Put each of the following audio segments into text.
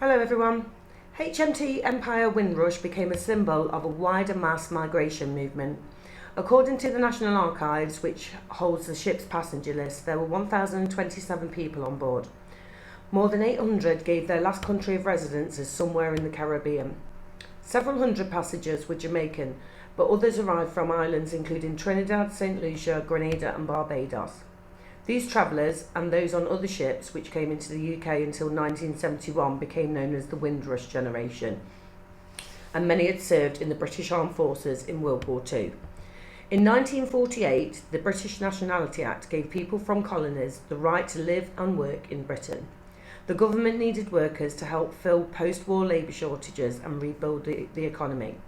Hello everyone. HMT Empire Windrush became a symbol of a wider mass migration movement. According to the National Archives, which holds the ship's passenger list, there were 1,027 people on board. More than 800 gave their last country of residence as somewhere in the Caribbean. Several hundred passengers were Jamaican, but others arrived from islands including Trinidad, St. Lucia, Grenada and Barbados. These travellers and those on other ships which came into the UK until 1971 became known as the Windrush generation, and many had served in the British Armed Forces in World War II. In 1948, the British Nationality Act gave people from colonies the right to live and work in Britain. The government needed workers to help fill post-war labour shortages and rebuild the economy.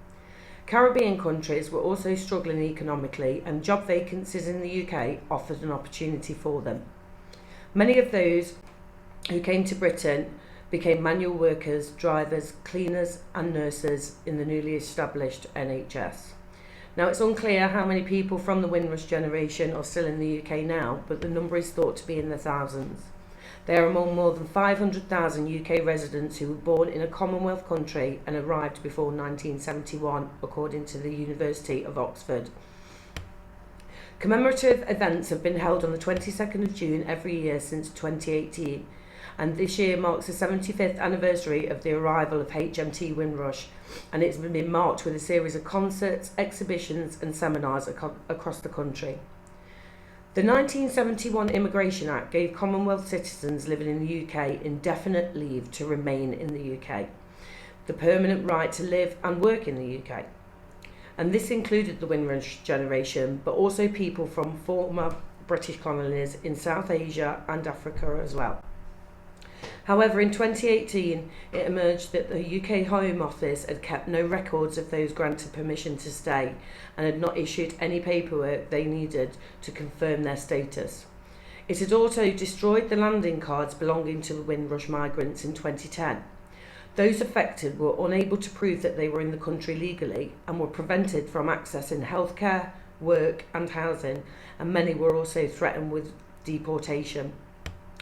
Caribbean countries were also struggling economically, and job vacancies in the UK offered an opportunity for them. Many of those who came to Britain became manual workers, drivers, cleaners and nurses in the newly established NHS. Now, it's unclear how many people from the Windrush generation are still in the UK now, but the number is thought to be in the thousands. They are among more than 500,000 UK residents who were born in a Commonwealth country and arrived before 1971, according to the University of Oxford. Commemorative events have been held on the 22nd of June every year since 2018, and this year marks the 75th anniversary of the arrival of HMT Windrush, and it's been marked with a series of concerts, exhibitions and seminars across the country. The 1971 Immigration Act gave Commonwealth citizens living in the UK indefinite leave to remain in the UK, the permanent right to live and work in the UK. And this included the Windrush generation, but also people from former British colonies in South Asia and Africa as well. However, in 2018, it emerged that the UK Home Office had kept no records of those granted permission to stay and had not issued any paperwork they needed to confirm their status. It had also destroyed the landing cards belonging to the Windrush migrants in 2010. Those affected were unable to prove that they were in the country legally and were prevented from accessing healthcare, work and housing, and many were also threatened with deportation.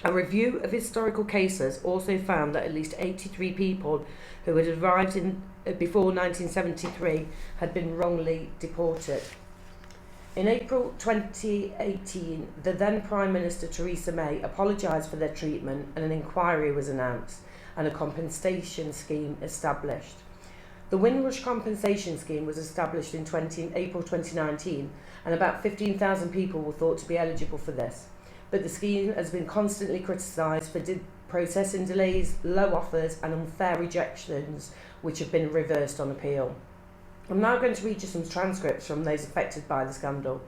A review of historical cases also found that at least 83 people who had arrived before 1973 had been wrongly deported. In April 2018, the then Prime Minister Theresa May apologised for their treatment, and an inquiry was announced and a compensation scheme established. The Windrush Compensation Scheme was established in April 2019, and about 15,000 people were thought to be eligible for this. But the scheme has been constantly criticised for processing delays, low offers and unfair rejections, which have been reversed on appeal. I'm now going to read you some transcripts from those affected by the scandal.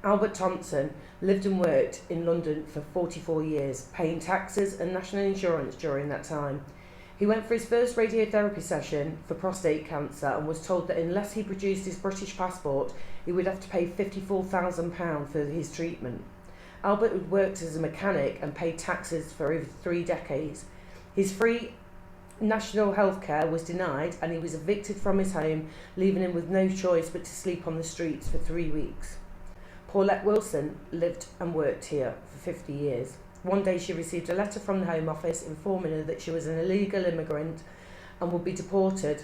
Albert Thompson lived and worked in London for 44 years, paying taxes and national insurance during that time. He went for his first radiotherapy session for prostate cancer and was told that unless he produced his British passport, he would have to pay £54,000 for his treatment. Albert had worked as a mechanic and paid taxes for over 3 decades. His free national health care was denied and he was evicted from his home, leaving him with no choice but to sleep on the streets for 3 weeks. Paulette Wilson lived and worked here for 50 years. One day she received a letter from the Home Office informing her that she was an illegal immigrant and would be deported.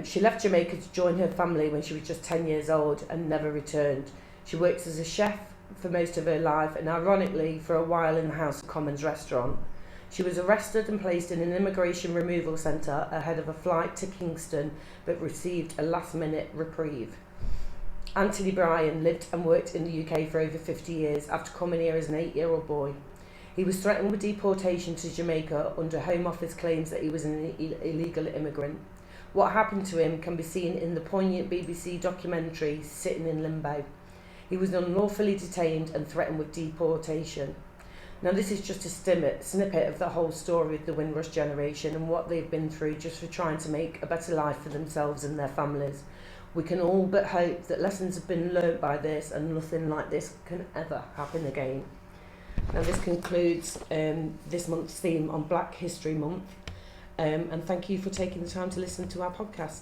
She left Jamaica to join her family when she was just 10 years old and never returned. She worked as a chef for most of her life and ironically for a while in the House of Commons restaurant. She was arrested and placed in an immigration removal centre ahead of a flight to Kingston, but received a last-minute reprieve. Anthony Bryan lived and worked in the UK for over 50 years after coming here as an 8-year-old boy. He was threatened with deportation to Jamaica under Home Office claims that he was an illegal immigrant. What happened to him can be seen in the poignant BBC documentary Sitting in Limbo. He was unlawfully detained and threatened with deportation. Now, this is just a snippet of the whole story of the Windrush generation and what they've been through just for trying to make a better life for themselves and their families. We can all but hope that lessons have been learnt by this and nothing like this can ever happen again. Now, this concludes this month's theme on Black History Month, and thank you for taking the time to listen to our podcast.